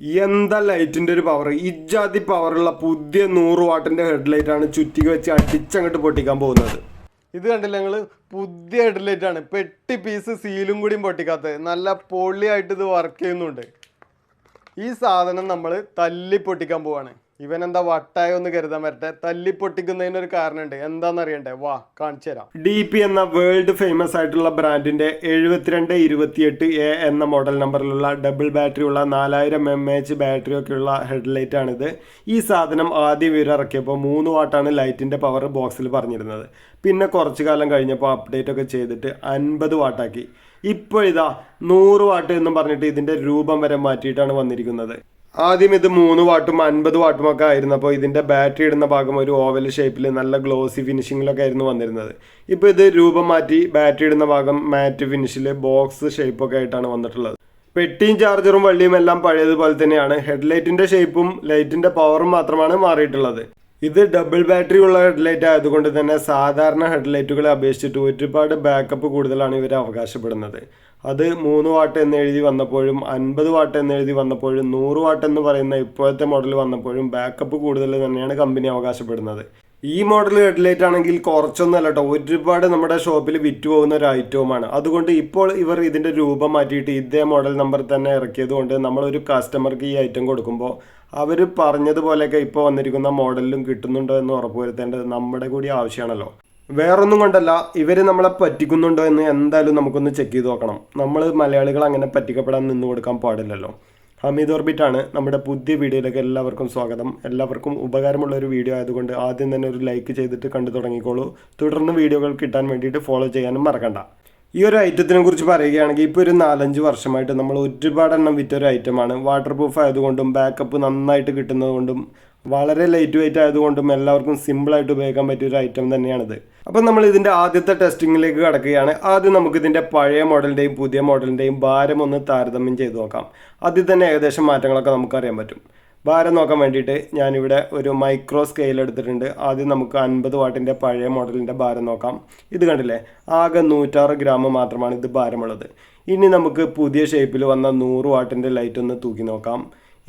എന്താ ലൈറ്റിൻ്റെ ഒരു പവർ! ഇജാതി പവറുള്ള പുതിയ 100 വാട്ടിൻ്റെ ഹെഡ്ലൈറ്റാണ് ചുറ്റിക വെച്ച് അടിച്ചങ്ങോട്ട് പൊട്ടിക്കാൻ പോകുന്നത്. ഇത് കണ്ടില്ല നിങ്ങൾ? പുതിയ ഹെഡ്ലൈറ്റാണ്. പെട്ടി പീസ് സീലും കൂടിയും പൊട്ടിക്കാത്തത്. നല്ല പൊള്ളിയായിട്ട് ഇത് വർക്ക് ചെയ്യുന്നുണ്ട്. ഈ സാധനം നമ്മൾ തല്ലി പൊട്ടിക്കാൻ പോവാണ്. ഇവനെന്താ വട്ടായ ഒന്ന് കരുതാൻ വരട്ടെ. തല്ലി പൊട്ടിക്കുന്നതിനൊരു കാരണമുണ്ട്. എന്താണെന്ന് അറിയണ്ടേ? വാ കാണിച്ചു തരാം. DP എന്ന വേൾഡ് ഫേമസ് ആയിട്ടുള്ള ബ്രാൻഡിന്റെ 7228A എന്ന മോഡൽ നമ്പറിലുള്ള ഡബിൾ ബാറ്ററി ഉള്ള 4000 mAh ബാറ്ററി ഒക്കെയുള്ള ഹെഡ്ലൈറ്റ് ആണിത്. ഈ സാധനം ആദ്യം ഇറക്കിയപ്പോൾ 3 വാട്ടാണ് ലൈറ്റിന്റെ പവർ ബോക്സിൽ പറഞ്ഞിരുന്നത്. പിന്നെ കുറച്ചു കാലം കഴിഞ്ഞപ്പോൾ അപ്ഡേറ്റ് ഒക്കെ ചെയ്തിട്ട് 50 വാട്ടാക്കി. ഇപ്പോൾ ഇതാ 100 വാട്ട് എന്നും പറഞ്ഞിട്ട് ഇതിന്റെ രൂപം വരെ മാറ്റിയിട്ടാണ് വന്നിരിക്കുന്നത്. ആദ്യം ഇത് 3 വാട്ടും 50 വാട്ടും ഒക്കെ ആയിരുന്നപ്പോൾ ഇതിൻ്റെ ബാറ്ററി ഇടുന്ന ഭാഗം ഒരു ഓവൽ ഷേപ്പിൽ നല്ല ഗ്ലോസി ഫിനിഷിങ്ങിലൊക്കെ ആയിരുന്നു വന്നിരുന്നത്. ഇപ്പോൾ ഇത് രൂപം മാറ്റി ബാറ്ററി ഇടുന്ന ഭാഗം മാറ്റ് ഫിനിഷിൽ ബോക്സ് ഷേപ്പൊക്കെ ആയിട്ടാണ് വന്നിട്ടുള്ളത്. പെട്ടിയും ചാർജറും വള്ളിയും എല്ലാം പഴയതുപോലെ തന്നെയാണ്. ഹെഡ്ലൈറ്റിൻ്റെ ഷേപ്പും ലൈറ്റിൻ്റെ പവറും മാത്രമാണ് മാറിയിട്ടുള്ളത്. ഇത് ഡബിൾ ബാറ്ററി ഉള്ള ഹെഡ്ലൈറ്റ് ആയതുകൊണ്ട് തന്നെ സാധാരണ ഹെഡ്ലൈറ്റുകളെ അപേക്ഷിച്ചിട്ട് ഒരുപാട് ബാക്കപ്പ് കൂടുതലാണ് ഇവർ അവകാശപ്പെടുന്നത്. അത് 3 വാട്ട് എന്ന് എഴുതി വന്നപ്പോഴും 50 വാട്ട് എന്ന് എഴുതി വന്നപ്പോഴും 100 വാട്ട് എന്ന് പറയുന്ന ഇപ്പോഴത്തെ മോഡൽ വന്നപ്പോഴും ബാക്കപ്പ് കൂടുതൽ തന്നെയാണ് കമ്പനി അവകാശപ്പെടുന്നത്. ഈ മോഡൽ ഹെഡ്ലൈറ്റ് ആണെങ്കിൽ കുറച്ചൊന്നുമല്ല കേട്ടോ, ഒരുപാട് നമ്മുടെ ഷോപ്പിൽ വിറ്റ് പോകുന്ന ഒരു ഐറ്റവുമാണ്. അതുകൊണ്ട് ഇപ്പോൾ ഇവർ ഇതിൻ്റെ രൂപം മാറ്റിയിട്ട് ഇതേ മോഡൽ നമ്പർ തന്നെ ഇറക്കിയത് കൊണ്ട് നമ്മളൊരു കസ്റ്റമർക്ക് ഈ ഐറ്റം കൊടുക്കുമ്പോൾ അവർ പറഞ്ഞതുപോലെയൊക്കെ ഇപ്പോൾ വന്നിരിക്കുന്ന മോഡലിലും കിട്ടുന്നുണ്ടോ എന്ന് ഉറപ്പുവരുത്തേണ്ടത് നമ്മുടെ കൂടി ആവശ്യമാണല്ലോ. വേറൊന്നും കൊണ്ടല്ല, ഇവർ നമ്മളെ പറ്റിക്കുന്നുണ്ടോ എന്ന് എന്തായാലും നമുക്കൊന്ന് ചെക്ക് ചെയ്ത് നോക്കണം. നമ്മൾ മലയാളികൾ അങ്ങനെ പറ്റിക്കപ്പെടാൻ നിന്ന് കൊടുക്കാൻ പാടില്ലല്ലോ. ഹമീദ് ഓർബിറ്റാണ്. നമ്മുടെ പുതിയ വീഡിയോയിലേക്ക് എല്ലാവർക്കും സ്വാഗതം. എല്ലാവർക്കും ഉപകാരമുള്ള ഒരു വീഡിയോ ആയതുകൊണ്ട് ആദ്യം തന്നെ ഒരു ലൈക്ക് ചെയ്തിട്ട് കണ്ടു തുടങ്ങിക്കോളൂ. തുടർന്ന് വീഡിയോകൾ കിട്ടാൻ വേണ്ടിയിട്ട് ഫോളോ ചെയ്യാനും മറക്കണ്ട. ഈ ഒരു ഐറ്റത്തിനെ കുറിച്ച് പറയുകയാണെങ്കിൽ ഇപ്പോൾ ഒരു 4-5 വർഷമായിട്ട് നമ്മൾ ഒരുപാട് എണ്ണം വിറ്റൊരു ഐറ്റമാണ്. വാട്ടർ പ്രൂഫ് ആയതുകൊണ്ടും ബാക്കപ്പ് നന്നായിട്ട് കിട്ടുന്നതുകൊണ്ടും വളരെ ലൈറ്റ് വെയിറ്റ് ആയതുകൊണ്ടും എല്ലാവർക്കും സിമ്പിളായിട്ട് ഉപയോഗിക്കാൻ പറ്റിയൊരു ഐറ്റം തന്നെയാണിത്. അപ്പം നമ്മൾ ഇതിൻ്റെ ആദ്യത്തെ ടെസ്റ്റിങ്ങിലേക്ക് കടക്കുകയാണ്. ആദ്യം നമുക്ക് ഇതിൻ്റെ പഴയ മോഡലിൻ്റെയും പുതിയ മോഡലിൻ്റെയും ഭാരം ഒന്ന് താരതമ്യം ചെയ്ത് നോക്കാം. അതിൽ തന്നെ ഏകദേശം മാറ്റങ്ങളൊക്കെ നമുക്കറിയാൻ പറ്റും. ഭാരം നോക്കാൻ വേണ്ടിയിട്ട് ഞാനിവിടെ ഒരു മൈക്രോ സ്കെയിൽ എടുത്തിട്ടുണ്ട്. ആദ്യം നമുക്ക് 50 വാട്ടിൻ്റെ പഴയ മോഡലിൻ്റെ ഭാരം നോക്കാം. ഇത് കണ്ടില്ലേ, ആകെ 106 ഗ്രാം മാത്രമാണ് ഇത് ഭാരമുള്ളത്. ഇനി നമുക്ക് പുതിയ ഷേപ്പിൽ വന്ന 100 വാട്ടിൻ്റെ ലൈറ്റ് ഒന്ന് തൂക്കി നോക്കാം.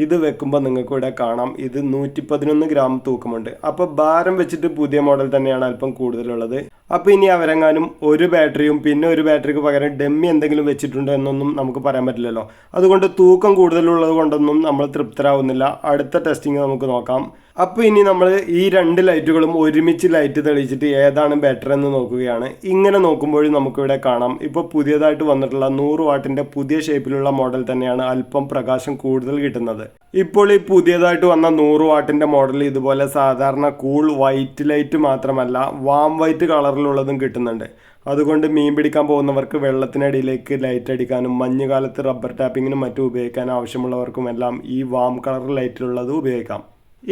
ഇത് വെക്കുമ്പോൾ നിങ്ങൾക്ക് ഇവിടെ കാണാം ഇത് 111 ഗ്രാം തൂക്കമുണ്ട്. അപ്പോൾ ഭാരം വെച്ചിട്ട് പുതിയ മോഡൽ തന്നെയാണ് അല്പം കൂടുതലുള്ളത്. അപ്പോൾ ഇനി അവരെങ്ങാനും ഒരു ബാറ്ററിയും പിന്നെ ഒരു ബാറ്ററിക്ക് പകരം ഡമ്മി എന്തെങ്കിലും വെച്ചിട്ടുണ്ടോ എന്നൊന്നും നമുക്ക് പറയാൻ പറ്റില്ലല്ലോ. അതുകൊണ്ട് തൂക്കം കൂടുതലുള്ളത് കൊണ്ടൊന്നും നമ്മൾ തൃപ്തരാകുന്നില്ല. അടുത്ത ടെസ്റ്റിംഗ് നമുക്ക് നോക്കാം. അപ്പോൾ ഇനി നമ്മൾ ഈ 2 ലൈറ്റുകളും ഒരുമിച്ച് ലൈറ്റ് തെളിയിച്ചിട്ട് ഏതാണ് ബെറ്റർ എന്ന് നോക്കുകയാണ്. ഇങ്ങനെ നോക്കുമ്പോഴും നമുക്കിവിടെ കാണാം ഇപ്പോൾ പുതിയതായിട്ട് വന്നിട്ടുള്ള 100 വാട്ടിൻ്റെ പുതിയ ഷേപ്പിലുള്ള മോഡൽ തന്നെയാണ് അല്പം പ്രകാശം കൂടുതൽ കിട്ടുന്നത്. ഇപ്പോൾ ഈ പുതിയതായിട്ട് വന്ന 100 വാട്ടിൻ്റെ മോഡൽ ഇതുപോലെ സാധാരണ കൂൾ വൈറ്റ് ലൈറ്റ് മാത്രമല്ല വാം വൈറ്റ് കളറിലുള്ളതും കിട്ടുന്നുണ്ട്. അതുകൊണ്ട് മീൻ പിടിക്കാൻ പോകുന്നവർക്ക് വെള്ളത്തിനടിയിലേക്ക് ലൈറ്റ് അടിക്കാനും മഞ്ഞുകാലത്ത് റബ്ബർ ടാപ്പിങ്ങിനും മറ്റും ഉപയോഗിക്കാൻ ആവശ്യമുള്ളവർക്കും എല്ലാം ഈ വാം കളർ ലൈറ്റിലുള്ളത് ഉപയോഗിക്കാം.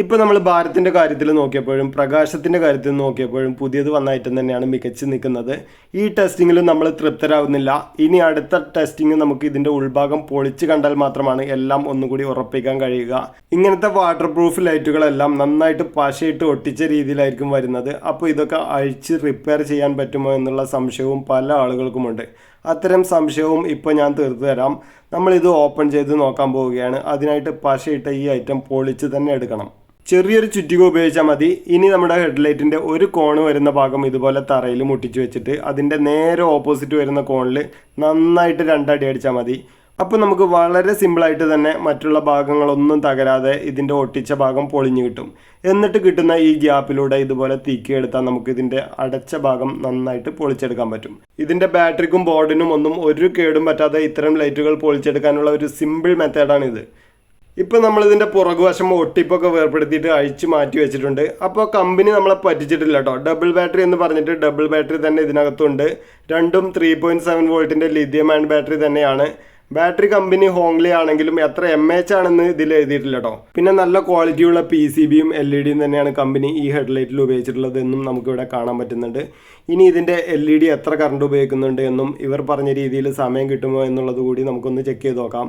ഇപ്പോൾ നമ്മൾ ഭാരത്തിൻ്റെ കാര്യത്തിൽ നോക്കിയപ്പോഴും പ്രകാശത്തിൻ്റെ കാര്യത്തിൽ നോക്കിയപ്പോഴും പുതിയത് വന്ന ഐറ്റം തന്നെയാണ് മികച്ച് നിൽക്കുന്നത്. ഈ ടെസ്റ്റിങ്ങിൽ നമ്മൾ തൃപ്തരാകുന്നില്ല. ഇനി അടുത്ത ടെസ്റ്റിങ് നമുക്ക് ഇതിൻ്റെ ഉൾഭാഗം പൊളിച്ച് കണ്ടാൽ മാത്രമാണ് എല്ലാം ഒന്നുകൂടി ഉറപ്പിക്കാൻ കഴിയുക. ഇങ്ങനത്തെ വാട്ടർ പ്രൂഫ് ലൈറ്റുകളെല്ലാം നന്നായിട്ട് പശയിട്ട് ഒട്ടിച്ച രീതിയിലായിരിക്കും വരുന്നത്. അപ്പോൾ ഇതൊക്കെ അഴിച്ച് റിപ്പയർ ചെയ്യാൻ പറ്റുമോ എന്നുള്ള സംശയവും പല ആളുകൾക്കുമുണ്ട്. അത്തരം സംശയവും ഇപ്പോൾ ഞാൻ തീർത്തു തരാം. നമ്മളിത് ഓപ്പൺ ചെയ്ത് നോക്കാൻ പോവുകയാണ്. അതിനായിട്ട് പശയിട്ട ഈ ഐറ്റം പൊളിച്ച് തന്നെ എടുക്കണം. ചെറിയൊരു ചുറ്റിക ഉപയോഗിച്ചാൽ മതി. ഇനി നമ്മുടെ ഹെഡ്ലൈറ്റിൻ്റെ ഒരു കോണ് വരുന്ന ഭാഗം ഇതുപോലെ തറയിൽ മുട്ടിച്ച് വെച്ചിട്ട് അതിൻ്റെ നേരെ ഓപ്പോസിറ്റ് വരുന്ന കോണിൽ നന്നായിട്ട് 2 അടി അടിച്ചാൽ മതി. അപ്പോൾ നമുക്ക് വളരെ സിമ്പിളായിട്ട് തന്നെ മറ്റുള്ള ഭാഗങ്ങളൊന്നും തകരാതെ ഇതിൻ്റെ ഒട്ടിച്ച ഭാഗം പൊളിഞ്ഞു കിട്ടും. എന്നിട്ട് കിട്ടുന്ന ഈ ഗ്യാപ്പിലൂടെ ഇതുപോലെ തീക്കിയെടുത്താൽ നമുക്ക് ഇതിൻ്റെ അടച്ച ഭാഗം നന്നായിട്ട് പൊളിച്ചെടുക്കാൻ പറ്റും. ഇതിൻ്റെ ബാറ്ററിക്കും ബോർഡിനും ഒന്നും ഒരു കേടും പറ്റാതെ ഇത്തരം ലൈറ്റുകൾ പൊളിച്ചെടുക്കാനുള്ള ഒരു സിമ്പിൾ മെത്തേഡാണിത്. ഇപ്പോൾ നമ്മളിതിൻ്റെ പുറകുവശം ഒട്ടിപ്പൊക്കെ വേർപ്പെടുത്തിയിട്ട് അഴിച്ച് മാറ്റി വെച്ചിട്ടുണ്ട്. അപ്പോൾ കമ്പനി നമ്മളെ പറ്റിച്ചിട്ടില്ല കേട്ടോ. ഡബിൾ ബാറ്ററി എന്ന് പറഞ്ഞിട്ട് ഡബിൾ ബാറ്ററി തന്നെ ഇതിനകത്തുണ്ട്. രണ്ടും 3.7 വോൾട്ടിൻ്റെ ലിഥിയം അയൺ ബാറ്ററി തന്നെയാണ്. ബാറ്ററി കമ്പനി ഹോങ്ലി ആണെങ്കിലും എത്ര mAh ആണെന്ന് ഇതിൽ എഴുതിയിട്ടില്ല കേട്ടോ. പിന്നെ നല്ല ക്വാളിറ്റിയുള്ള PCBയും LED തന്നെയാണ് കമ്പനി ഈ ഹെഡ്ലൈറ്റിൽ ഉപയോഗിച്ചിട്ടുള്ളത് എന്നും നമുക്കിവിടെ കാണാൻ പറ്റുന്നുണ്ട്. ഇനി ഇതിൻ്റെ LED എത്ര കറണ്ട് ഉപയോഗിക്കുന്നുണ്ട് എന്നും ഇവർ പറഞ്ഞ രീതിയിൽ സമയം കിട്ടുമോ എന്നുള്ളത് കൂടി നമുക്കൊന്ന് ചെക്ക് ചെയ്ത് നോക്കാം.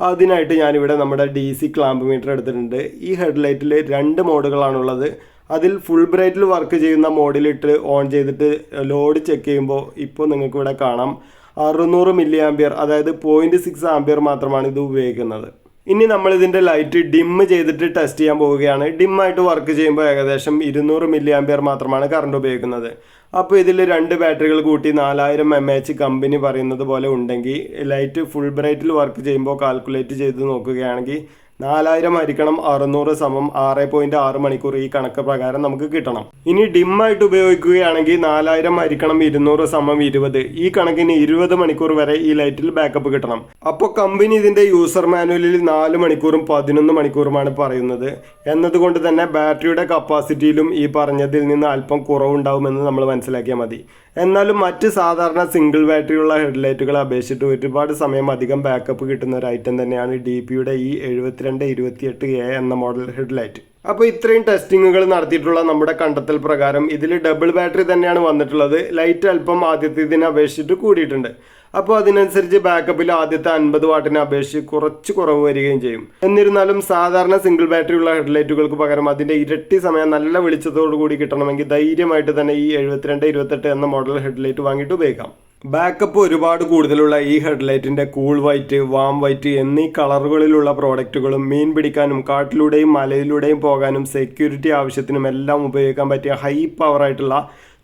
അതിനായിട്ട് ഞാനിവിടെ നമ്മുടെ DC ക്ലാമ്പ് മീറ്റർ എടുത്തിട്ടുണ്ട്. ഈ ഹെഡ്ലൈറ്റിൽ 2 മോഡുകളാണുള്ളത്. അതിൽ ഫുൾ ബ്രൈറ്റിൽ വർക്ക് ചെയ്യുന്ന മോഡിലിട്ട് ഓൺ ചെയ്തിട്ട് ലോഡ് ചെക്ക് ചെയ്യുമ്പോൾ ഇപ്പോൾ നിങ്ങൾക്ക് ഇവിടെ കാണാം 600 mA, അതായത് 0.6 ആംപിയർ മാത്രമാണ് ഇത് ഉപയോഗിക്കുന്നത്. ഇനി നമ്മൾ ഇതിൻ്റെ ലൈറ്റ് ഡിം ചെയ്തിട്ട് ടെസ്റ്റ് ചെയ്യാൻ പോവുകയാണ്. ഡിമ്മായിട്ട് വർക്ക് ചെയ്യുമ്പോൾ ഏകദേശം 200 മില്ലി ആംപിയർ മാത്രമാണ് കറണ്ട് ഉപയോഗിക്കുന്നത്. അപ്പോൾ ഇതിൽ 2 ബാറ്ററികൾ കൂട്ടി 4000 mAh കമ്പനി പറയുന്നത് പോലെ ഉണ്ടെങ്കിൽ ലൈറ്റ് ഫുൾ ബ്രൈറ്റിൽ വർക്ക് ചെയ്യുമ്പോൾ കാൽക്കുലേറ്റ് ചെയ്ത് നോക്കുകയാണെങ്കിൽ 4000 ഹരിക്കണം 600 സമം 6.6 മണിക്കൂർ ഈ കണക്ക് പ്രകാരം നമുക്ക് കിട്ടണം. ഇനി ഡിമ്മായിട്ട് ഉപയോഗിക്കുകയാണെങ്കിൽ 4000 ഹരിക്കണം 200 സമം 20. ഈ കണക്കിന് 20 മണിക്കൂർ വരെ ഈ ലൈറ്റിൽ ബാക്കപ്പ് കിട്ടണം. അപ്പോൾ കമ്പനി ഇതിൻ്റെ യൂസർ മാനുവലിൽ 4 മണിക്കൂറും 11 മണിക്കൂറുമാണ് പറയുന്നത്. എന്നതുകൊണ്ട് തന്നെ ബാറ്ററിയുടെ കപ്പാസിറ്റിയിലും ഈ പറഞ്ഞതിൽ നിന്ന് അല്പം കുറവുണ്ടാവുമെന്ന് നമ്മൾ മനസ്സിലാക്കിയാൽ മതി. എന്നാലും മറ്റ് സാധാരണ സിംഗിൾ ബാറ്ററിയുള്ള ഹെഡ്ലൈറ്റുകളെ അപേക്ഷിച്ചിട്ട് ഒരുപാട് സമയം അധികം ബാക്കപ്പ് കിട്ടുന്ന ഒരു ഐറ്റം തന്നെയാണ് DPയുടെ ഈ 7228A എന്ന മോഡൽ ഹെഡ്ലൈറ്റ്. അപ്പോൾ ഇത്രയും ടെസ്റ്റിങ്ങുകൾ നടത്തിയിട്ടുള്ള നമ്മുടെ കണ്ടെത്തൽ പ്രകാരം ഇതിൽ ഡബിൾ ബാറ്ററി തന്നെയാണ് വന്നിട്ടുള്ളത്. ലൈറ്റ് അല്പം ആദ്യത്തേതിനെ അപേക്ഷിച്ചിട്ട് കൂടിയിട്ടുണ്ട്. അപ്പോൾ അതിനനുസരിച്ച് ബാക്കപ്പിൽ ആദ്യത്തെ 50 വാട്ടിനെ അപേക്ഷിച്ച് കുറച്ച് കുറവ് വരികയും ചെയ്യും. എന്നിരുന്നാലും സാധാരണ സിംഗിൾ ബാറ്ററി ഉള്ള ഹെഡ്ലൈറ്റുകൾക്ക് പകരം അതിൻ്റെ ഇരട്ടി സമയം നല്ല വെളിച്ചത്തോടു കൂടി കിട്ടണമെങ്കിൽ ധൈര്യമായിട്ട് തന്നെ ഈ 7228 എന്ന മോഡൽ ഹെഡ്ലൈറ്റ് വാങ്ങിയിട്ട് ഉപയോഗിക്കാം. ബാക്കപ്പ് ഒരുപാട് കൂടുതലുള്ള ഈ ഹെഡ്ലൈറ്റിൻ്റെ കൂൾ വൈറ്റ്, വാം വൈറ്റ് എന്നീ കളറുകളിലുള്ള പ്രോഡക്റ്റുകളും മീൻ പിടിക്കാനും കാട്ടിലൂടെയും മലയിലൂടെയും പോകാനും സെക്യൂരിറ്റി ആവശ്യത്തിനും എല്ലാം ഉപയോഗിക്കാൻ പറ്റിയ ഹൈ പവറായിട്ടുള്ള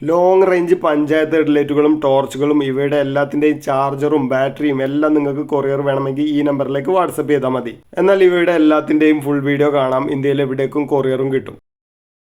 ലോങ് റേഞ്ച് പഞ്ചായത്ത് ഹെഡ്ലൈറ്റുകളും ടോർച്ചുകളും ഇവയുടെ എല്ലാത്തിൻ്റെയും ചാർജറും ബാറ്ററിയും എല്ലാം നിങ്ങൾക്ക് കൊറിയർ വേണമെങ്കിൽ ഈ നമ്പറിലേക്ക് വാട്സപ്പ് ചെയ്താൽ മതി. എന്നാൽ ഇവയുടെ എല്ലാത്തിൻ്റെയും ഫുൾ വീഡിയോ കാണാം. ഇന്ത്യയിൽ എവിടേക്കും കൊറിയറും കിട്ടും.